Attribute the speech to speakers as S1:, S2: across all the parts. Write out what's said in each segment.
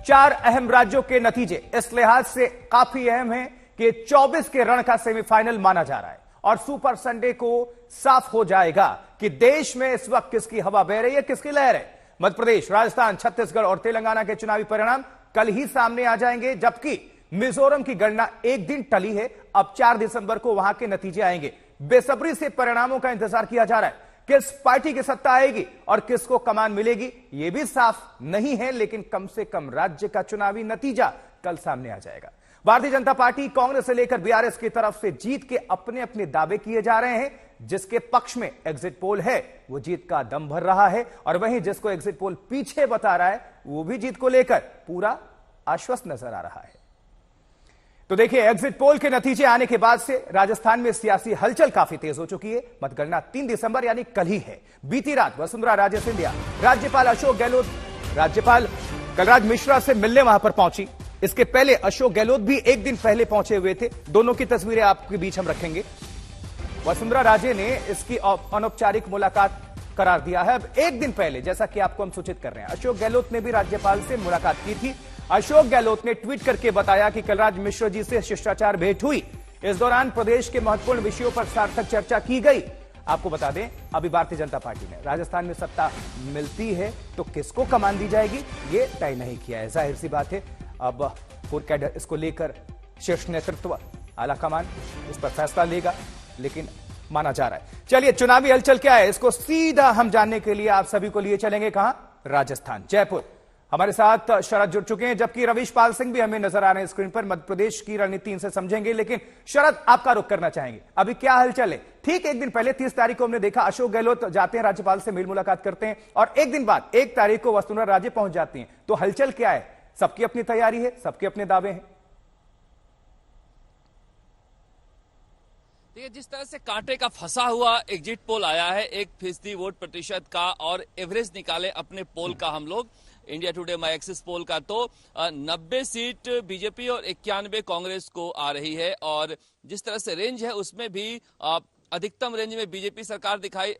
S1: 4 अहम राज्यों के नतीजे इस लिहाज से काफी अहम हैं कि 24 के रण का सेमीफाइनल माना जा रहा है और सुपर संडे को साफ हो जाएगा कि देश में इस वक्त किसकी हवा बह रही है, किसकी लहर है। मध्य प्रदेश, राजस्थान, छत्तीसगढ़ और तेलंगाना के चुनावी परिणाम कल ही सामने आ जाएंगे, जबकि मिजोरम की गणना एक दिन टली है। अब 4 दिसंबर को वहां के नतीजे आएंगे। बेसब्री से परिणामों का इंतजार किया जा रहा है। किस पार्टी की सत्ता आएगी और किसको कमान मिलेगी यह भी साफ नहीं है, लेकिन कम से कम राज्य का चुनावी नतीजा कल सामने आ जाएगा। भारतीय जनता पार्टी, कांग्रेस से लेकर बीआरएस की तरफ से जीत के अपने अपने दावे किए जा रहे हैं। जिसके पक्ष में एग्जिट पोल है वो जीत का दम भर रहा है, और वहीं जिसको एग्जिट पोल पीछे बता रहा है वो भी जीत को लेकर पूरा आश्वस्त नजर आ रहा है। तो देखिए, एग्जिट पोल के नतीजे आने के बाद से राजस्थान में सियासी हलचल काफी तेज हो चुकी है। मतगणना 3 दिसंबर यानी कल ही है। बीती रात वसुंधरा राजे सिंधिया राज्यपाल अशोक गहलोत, राज्यपाल कलराज मिश्रा से मिलने वहां पर पहुंची। इसके पहले अशोक गहलोत भी एक दिन पहले पहुंचे हुए थे। दोनों की तस्वीरें आपके बीच हम रखेंगे। वसुंधरा राजे ने इसकी अनौपचारिक मुलाकात करार दिया है। अब एक दिन पहले, जैसा कि आपको हम सूचित कर रहे हैं, अशोक गहलोत ने भी राज्यपाल से मुलाकात की थी। अशोक गहलोत ने ट्वीट करके बताया कि कलराज मिश्र जी से शिष्टाचार भेंट हुई। इस दौरान प्रदेश के महत्वपूर्ण विषयों पर सार्थक चर्चा की गई। आपको बता दें, अभी भारतीय जनता पार्टी ने राजस्थान में सत्ता मिलती है तो किसको कमान दी जाएगी ये तय नहीं किया है। जाहिर सी बात है, अब पूर्व कैडर इसको लेकर शीर्ष नेतृत्व, आला कमान इस पर फैसला लेगा, लेकिन माना जा रहा है। चलिए, चुनावी हलचल क्या है इसको सीधा हम जानने के लिए आप सभी को लिए चलेंगे कहां? राजस्थान, जयपुर। हमारे साथ शरद जुड़ चुके हैं, जबकि रवीश पाल सिंह भी हमें नजर आ रहे हैं स्क्रीन पर। मध्य प्रदेश की रणनीति इनसे समझेंगे, लेकिन शरद, आपका रुख करना चाहेंगे, अभी क्या हलचल है? ठीक एक दिन पहले 30 तारीख को हमने देखा अशोक गहलोत जाते हैं, राज्यपाल से मेल मुलाकात करते हैं, और एक दिन बाद 1 तारीख को वसुंधरा राजे पहुंच जाती हैं। तो हलचल क्या है? सबकी अपनी तैयारी है, सबके अपने दावे हैं।
S2: देखिए, जिस तरह से कांटे का फंसा हुआ एग्जिट पोल आया है 1% वोट प्रतिशत का, और एवरेज निकाले अपने पोल का हम लोग, इंडिया टुडे माई एक्सिस पोल का, तो 90 सीट बीजेपी और 91 कांग्रेस को आ रही है। और जिस तरह से रेंज है उसमें भी अधिकतम रेंज में बीजेपी सरकार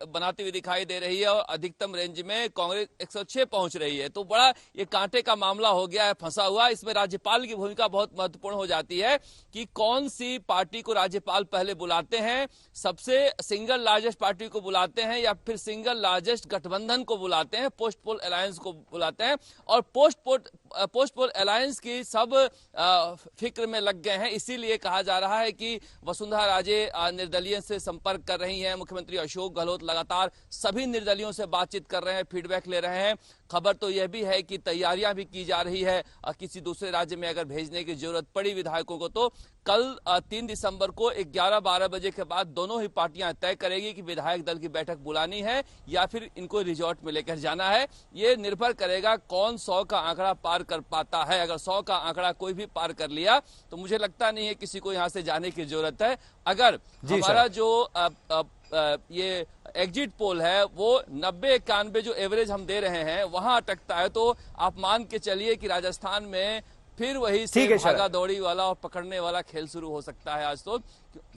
S2: बनाती हुई दिखाई दे रही है, और अधिकतम रेंज में कांग्रेस 106 पहुंच रही है। तो बड़ा ये कांटे का मामला हो गया है फंसा हुआ। इसमें राज्यपाल की भूमिका बहुत महत्वपूर्ण हो जाती है कि कौन सी पार्टी को राज्यपाल पहले बुलाते हैं, सबसे सिंगल लार्जेस्ट पार्टी को बुलाते हैं या फिर सिंगल लार्जेस्ट गठबंधन को बुलाते हैं, पोस्ट पोल अलायंस को बुलाते हैं। और पोस्ट पोल अलायंस की सब फिक्र में लग गए हैं। इसीलिए कहा जा रहा है कि वसुंधरा राजे निर्दलीय से संपर्क कर रही हैं। मुख्यमंत्री अशोक गहलोत लगातार सभी निर्दलियों से बातचीत कर रहे हैं, फीडबैक ले रहे हैं। खबर तो यह भी है कि तैयारियां भी की जा रही है किसी दूसरे राज्य में अगर भेजने की जरूरत पड़ी विधायकों को। तो कल 3 दिसंबर को 11-12 बजे के बाद दोनों ही पार्टियां तय करेगी कि विधायक दल की बैठक बुलानी है या फिर इनको रिजॉर्ट में लेकर जाना है। ये निर्भर करेगा कौन 100 का आंकड़ा पार कर पाता है। अगर 100 का आंकड़ा कोई भी पार कर लिया तो मुझे लगता नहीं है किसी को यहां से जाने की जरूरत है। अगर हमारा जो ये एग्जिट पोल है वो 90-91 जो एवरेज हम दे रहे हैं वहां अटकता है, तो आप मान के चलिए कि राजस्थान में फिर वही भागा दौड़ी वाला और पकड़ने वाला खेल शुरू हो सकता है आज तो।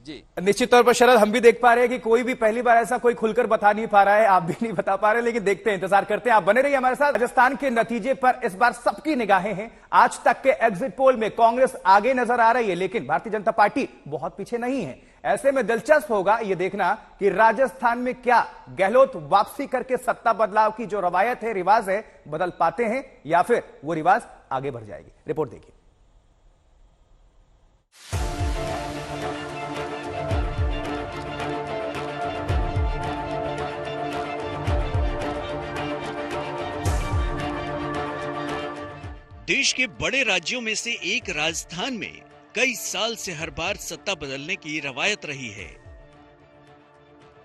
S2: जी,
S1: निश्चित तौर पर शरद, हम भी देख पा रहे हैं कि कोई भी पहली बार ऐसा कोई खुलकर बता नहीं पा रहा है, आप भी नहीं बता पा रहे, लेकिन देखते हैं, इंतजार करते हैं। आप बने रहिए हमारे साथ। राजस्थान के नतीजे पर इस बार सबकी निगाहें हैं। आज तक के एग्जिट पोल में कांग्रेस आगे नजर आ रही है, लेकिन भारतीय जनता पार्टी बहुत पीछे नहीं है। ऐसे में दिलचस्प होगा यह देखना कि राजस्थान में क्या गहलोत वापसी करके सत्ता बदलाव की जो रवायत है, रिवाज है, बदल पाते हैं या फिर वो रिवाज आगे बढ़ जाएगी। रिपोर्ट देखिए।
S3: देश के बड़े राज्यों में से एक राजस्थान में कई साल से हर बार सत्ता बदलने की रवायत रही है,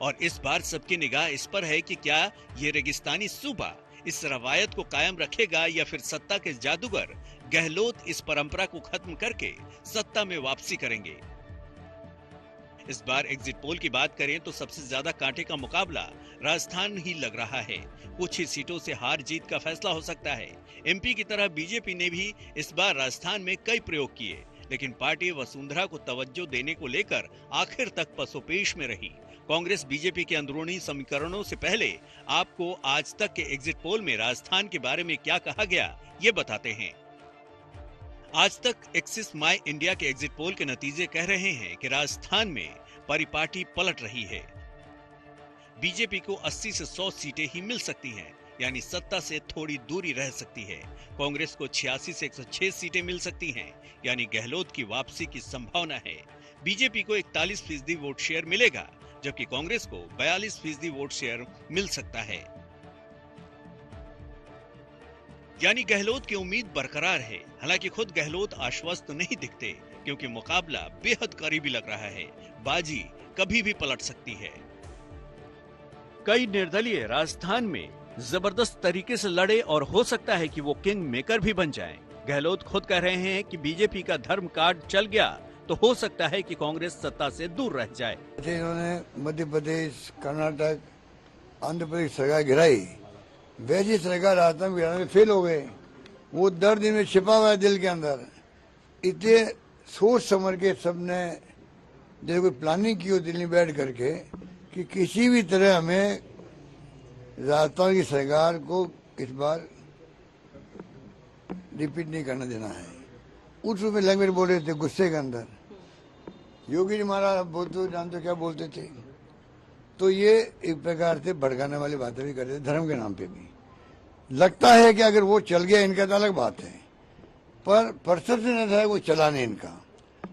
S3: और इस बार सबकी निगाह इस पर है कि क्या ये रेगिस्तानी सूबा इस रवायत को कायम रखेगा या फिर सत्ता के जादूगर गहलोत इस परंपरा को खत्म करके सत्ता में वापसी करेंगे। इस बार एग्जिट पोल की बात करें तो सबसे ज्यादा कांटे का मुकाबला राजस्थान ही लग रहा है। कुछ ही सीटों से हार जीत का फैसला हो सकता है। एमपी की तरह बीजेपी ने भी इस बार राजस्थान में कई प्रयोग किए, लेकिन पार्टी वसुंधरा को तवज्जो देने को लेकर आखिर तक पसोपेश में रही। कांग्रेस बीजेपी के अंदरूनी समीकरणों से पहले आपको आज तक के एग्जिट पोल में राजस्थान के बारे में क्या कहा गया ये बताते हैं। आज तक एक्सिस माई इंडिया के एग्जिट पोल के नतीजे कह रहे हैं कि राजस्थान में परिपाटी पलट रही है। बीजेपी को 80 से 100 सीटें ही मिल सकती हैं, यानी सत्ता से थोड़ी दूरी रह सकती है। कांग्रेस को 86 से 106 सीटें मिल सकती हैं, यानी गहलोत की वापसी की संभावना है। बीजेपी को 41% वोट शेयर मिलेगा, जबकि कांग्रेस को 42% वोट शेयर मिल सकता है। यानी गहलोत की उम्मीद बरकरार है। हालांकि खुद गहलोत आश्वस्त नहीं दिखते, क्योंकि मुकाबला बेहद करीबी लग रहा है। बाजी कभी भी पलट सकती है। कई निर्दलीय राजस्थान में जबरदस्त तरीके से लड़े और हो सकता है कि वो किंग मेकर भी बन जाएं। गहलोत खुद कह रहे हैं कि बीजेपी का धर्म कार्ड चल गया तो हो सकता है कि कांग्रेस सत्ता से दूर रह जाए।
S4: इन्होंने मध्य प्रदेश, कर्नाटक, आंध्र प्रदेश सरकार गिराई, वैसी सरकार राजस्थान गिराने में फेल हो गए। वो दर्द इनमें छिपा हुआ है दिल के अंदर। इतने सोच समझ के सबने जैसे कोई प्लानिंग की हो दिल्ली बैठ करके कि किसी भी तरह हमें राजस्थान की सरकार को इस बार रिपीट नहीं करने देना है। उस में लैंग्वेज बोल रहे थे गुस्से के अंदर। योगी जी महाराज बोलते जानते क्या बोलते थे, तो ये एक प्रकार से भड़काने वाली बातें भी करते थे धर्म के नाम पे भी। लगता है कि अगर वो चल गया इनका तो अलग बात है, पर परसेप्शन ऐसा है वो चला नहीं, इनका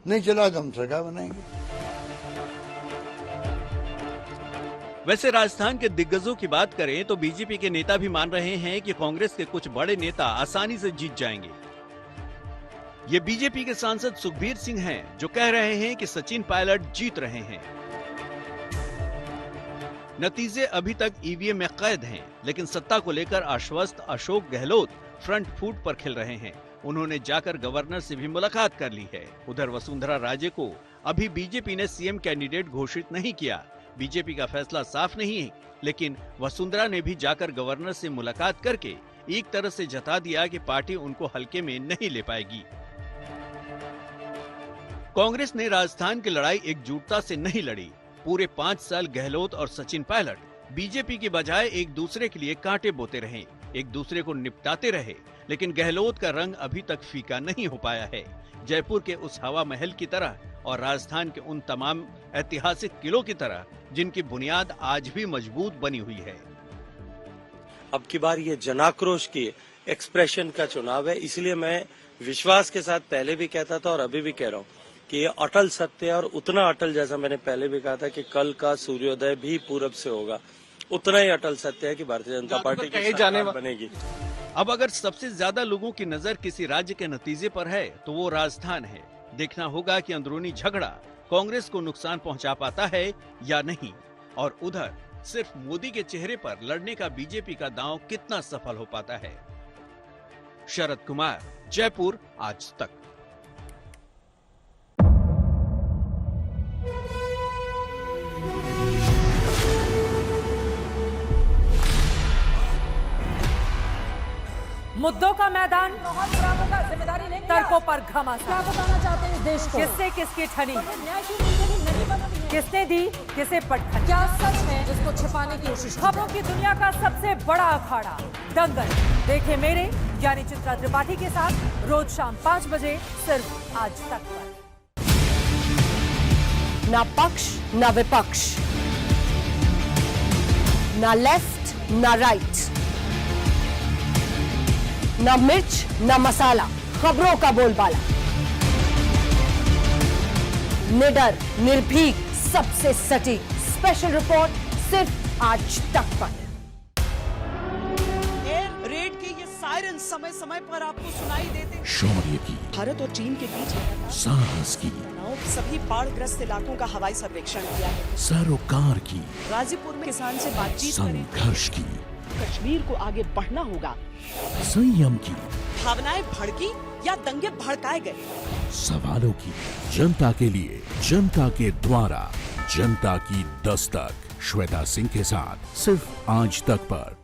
S4: नहीं चला तो हम सरकार बनाएंगे।
S3: वैसे राजस्थान के दिग्गजों की बात करें तो बीजेपी के नेता भी मान रहे हैं कि कांग्रेस के कुछ बड़े नेता आसानी से जीत जाएंगे। ये बीजेपी के सांसद सुखबीर सिंह हैं, जो कह रहे हैं कि सचिन पायलट जीत रहे हैं। नतीजे अभी तक ईवीएम में कैद हैं, लेकिन सत्ता को लेकर आश्वस्त अशोक गहलोत फ्रंट फुट पर खेल रहे हैं। उन्होंने जाकर गवर्नर से भी मुलाकात कर ली है। उधर वसुंधरा राजे को अभी बीजेपी ने सीएम कैंडिडेट घोषित नहीं किया। बीजेपी का फैसला साफ नहीं है, लेकिन वसुंधरा ने भी जाकर गवर्नर से मुलाकात करके एक तरह से जता दिया कि पार्टी उनको हल्के में नहीं ले पाएगी। कांग्रेस ने राजस्थान की लड़ाई एकजुटता से नहीं लड़ी। पूरे 5 साल गहलोत और सचिन पायलट बीजेपी के बजाय एक दूसरे के लिए कांटे बोते रहे, एक दूसरे को निपटाते रहे, लेकिन गहलोत का रंग अभी तक फीका नहीं हो पाया है। जयपुर के उस हवा महल की तरह और राजस्थान के उन तमाम ऐतिहासिक किलों की तरह जिनकी बुनियाद आज भी मजबूत बनी हुई है।
S5: अब की बार ये जनाक्रोश की एक्सप्रेशन का चुनाव है, इसलिए मैं विश्वास के साथ पहले भी कहता था और अभी भी कह रहा हूँ कि ये अटल सत्य है, और उतना अटल जैसा मैंने पहले भी कहा था कि कल का सूर्योदय भी पूरब से होगा, उतना ही अटल सत्य है कि भारतीय जनता पार्टी की सरकार बनेगी।
S3: अब अगर सबसे ज्यादा लोगों की नजर किसी राज्य के नतीजे पर है तो वो राजस्थान है। देखना होगा कि अंदरूनी झगड़ा कांग्रेस को नुकसान पहुंचा पाता है या नहीं, और उधर सिर्फ मोदी के चेहरे पर लड़ने का बीजेपी का दांव कितना सफल हो पाता है। शरद कुमार, जयपुर, आज तक।
S6: मुद्दों का मैदान, तर्कों पर घमासान। क्या बताना चाहते हैं इस देश को? किससे किसकी ठनी, किसने दी किसे पटखनी, क्या सच है जिसको छिपाने की कोशिश। खबरों की दुनिया का सबसे बड़ा अखाड़ा दंगल देखे मेरे यानी चित्रा त्रिपाठी के साथ रोज शाम 5 बजे सिर्फ आज तक पर। ना पक्ष ना विपक्ष, ना लेफ्ट ना राइट, ना मिर्च ना मसाला, खबरों का बोलबाला। निडर, निर्भीक, सबसे सटीक स्पेशल रिपोर्ट सिर्फ आज तक पर।
S7: एयर रेड के ये सायरन समय समय पर आपको सुनाई देते।
S8: शौर्य की,
S7: भारत और चीन के बीच
S8: साहस की,
S7: सभी बाढ़ग्रस्त इलाकों का हवाई सर्वेक्षण किया है।
S8: सरोकार की,
S7: गाजीपुर में किसान से बातचीत करें।
S8: संघर्ष की,
S7: कश्मीर को आगे बढ़ना होगा।
S8: संयम की,
S7: भावनाएं भड़की या दंगे भड़काए गए।
S8: सवालों की, जनता के लिए, जनता के द्वारा, जनता की दस्तक। श्वेता सिंह के साथ सिर्फ आज तक पर।